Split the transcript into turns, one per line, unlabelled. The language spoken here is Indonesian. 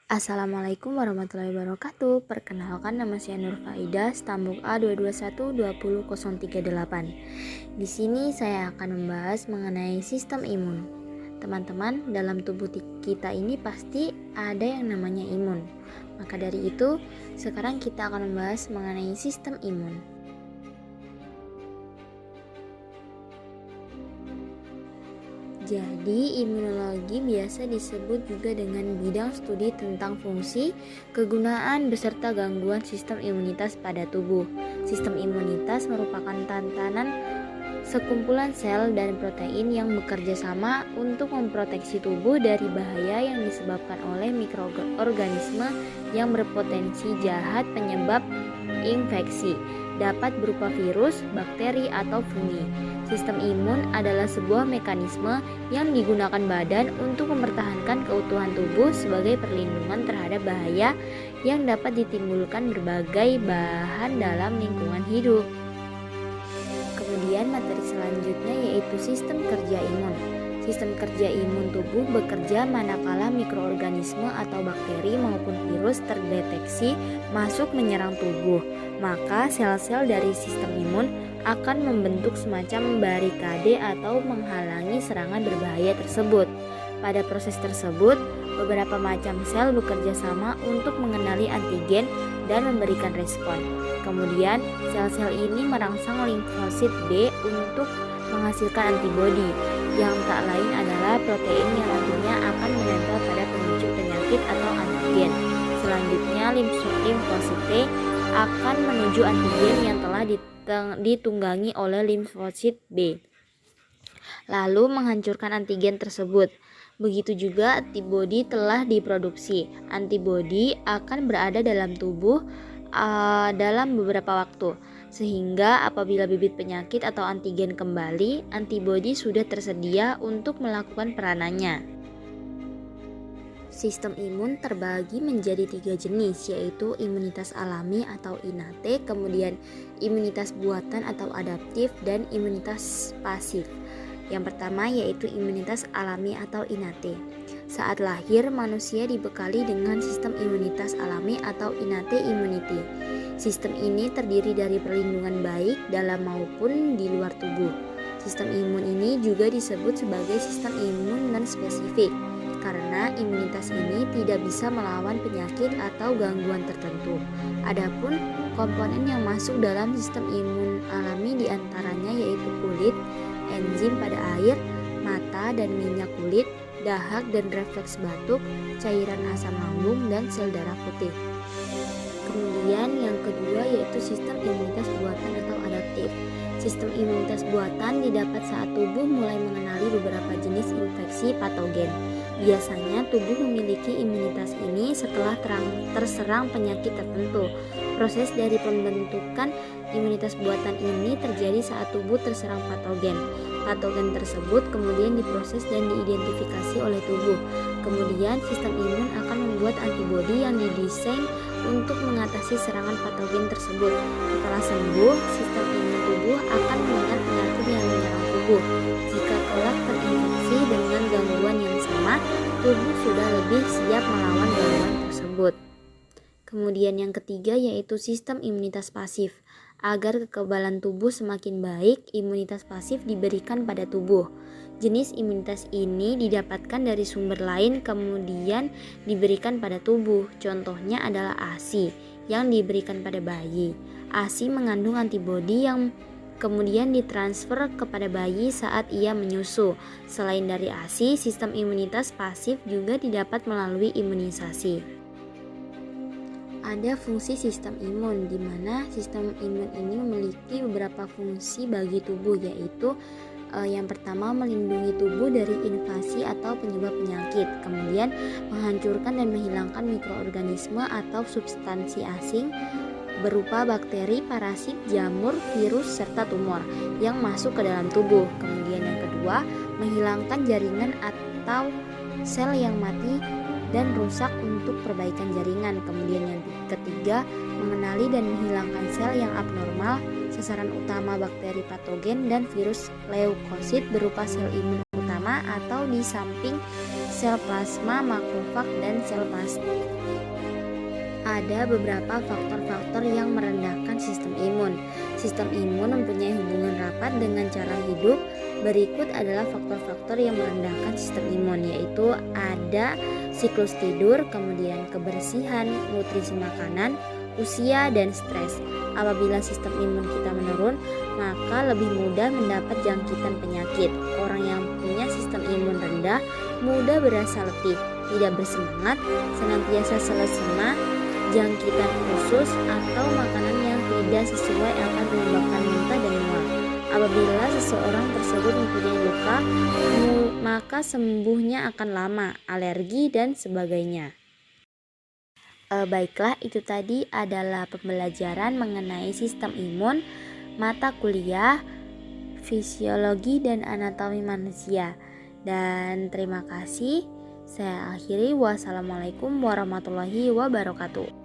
Assalamualaikum warahmatullahi wabarakatuh. Perkenalkan, nama saya Nur Faida, stambuk A2212038. Di sini saya akan membahas mengenai sistem imun. Teman-teman, dalam tubuh kita ini pasti ada yang namanya imun. Maka dari itu, sekarang kita akan membahas mengenai sistem imun. Jadi, imunologi biasa disebut juga dengan bidang studi tentang fungsi, kegunaan, beserta gangguan sistem imunitas pada tubuh. Sistem imunitas merupakan tatanan sekumpulan sel dan protein yang bekerja sama untuk memproteksi tubuh dari bahaya yang disebabkan oleh mikroorganisme yang berpotensi jahat penyebab infeksi, dapat berupa virus, bakteri, atau fungi. Sistem imun adalah sebuah mekanisme yang digunakan badan untuk mempertahankan keutuhan tubuh sebagai perlindungan terhadap bahaya yang dapat ditimbulkan berbagai bahan dalam lingkungan hidup. Kemudian materi selanjutnya yaitu sistem kerja imun. Sistem kerja imun tubuh bekerja manakala mikroorganisme atau bakteri maupun virus terdeteksi masuk menyerang tubuh. Maka sel-sel dari sistem imun akan membentuk semacam barikade atau menghalangi serangan berbahaya tersebut. Pada proses tersebut, beberapa macam sel bekerja sama untuk mengenali antigen dan memberikan respon. Kemudian, sel-sel ini merangsang limfosit B untuk menghasilkan antibodi, yang tak lain adalah protein yang nantinya akan menempel pada pemicu penyakit atau antigen. Selanjutnya, limfosit T akan menuju antigen yang telah ditunggangi oleh limfosit B, lalu menghancurkan antigen tersebut. Begitu juga antibodi telah diproduksi. Antibodi akan berada dalam tubuh dalam beberapa waktu, sehingga apabila bibit penyakit atau antigen kembali, antibodi sudah tersedia untuk melakukan peranannya. Sistem imun terbagi menjadi 3 jenis, yaitu imunitas alami atau innate, kemudian imunitas buatan atau adaptif, dan imunitas pasif. Yang pertama yaitu imunitas alami atau innate. Saat lahir, manusia dibekali dengan sistem imunitas alami atau innate immunity. Sistem ini terdiri dari perlindungan baik dalam maupun di luar tubuh. Sistem imun ini juga disebut sebagai sistem imun non-spesifik, karena imunitas ini tidak bisa melawan penyakit atau gangguan tertentu. Adapun komponen yang masuk dalam sistem imun alami diantaranya yaitu kulit, enzim pada air, mata dan minyak kulit, dahak dan refleks batuk, cairan asam lambung, dan sel darah putih. Kemudian yang kedua yaitu sistem imunitas buatan atau adaptif. Sistem imunitas buatan didapat saat tubuh mulai mengenali beberapa jenis infeksi patogen. Biasanya tubuh memiliki imunitas ini setelah terserang penyakit tertentu. Proses dari pembentukan imunitas buatan ini terjadi saat tubuh terserang patogen. Patogen tersebut kemudian diproses dan diidentifikasi oleh tubuh. Kemudian sistem imun akan membuat antibodi yang didesain untuk mengatasi serangan patogen tersebut. Setelah sembuh, sistem imun tubuh akan mengingat penyakit yang menyerang tubuh. Jika telah terinfeksi dengan gangguan yang sama, tubuh sudah lebih siap melawan gangguan tersebut. Kemudian yang ketiga yaitu sistem imunitas pasif. Agar kekebalan tubuh semakin baik, imunitas pasif diberikan pada tubuh. Jenis imunitas ini didapatkan dari sumber lain kemudian diberikan pada tubuh. Contohnya adalah ASI yang diberikan pada bayi. ASI mengandung antibodi yang kemudian ditransfer kepada bayi saat ia menyusu. Selain dari ASI, sistem imunitas pasif juga didapat melalui imunisasi. Ada fungsi sistem imun, di mana sistem imun ini memiliki beberapa fungsi bagi tubuh, yaitu yang pertama melindungi tubuh dari invasi atau penyebab penyakit, kemudian menghancurkan dan menghilangkan mikroorganisme atau substansi asing berupa bakteri, parasit, jamur, virus, serta tumor yang masuk ke dalam tubuh. Kemudian yang kedua, menghilangkan jaringan atau sel yang mati dan rusak untuk perbaikan jaringan. Kemudian yang ketiga, mengenali dan menghilangkan sel yang abnormal, sasaran utama bakteri patogen dan virus leukosit berupa sel imun utama atau di samping sel plasma, makrofag, dan sel ada beberapa faktor-faktor yang merendahkan sistem imun. Sistem imun mempunyai hubungan rapat dengan cara hidup. Berikut adalah faktor-faktor yang merendahkan sistem imun, yaitu ada siklus tidur, kemudian kebersihan, nutrisi makanan, usia, dan stres. Apabila sistem imun kita menurun, maka lebih mudah mendapat jangkitan penyakit. Orang yang punya sistem imun rendah mudah berasa letih, tidak bersemangat, senantiasa selesema, jangkitan khusus, atau makanan yang tidak sesuai akan menyebabkan muntah dan mual. Apabila seseorang tersebut mempunyai luka, maka sembuhnya akan lama, alergi, dan sebagainya. Baiklah, itu tadi adalah pembelajaran mengenai sistem imun, mata kuliah, fisiologi dan anatomi manusia. Dan terima kasih. Saya akhiri. Wassalamualaikum warahmatullahi wabarakatuh.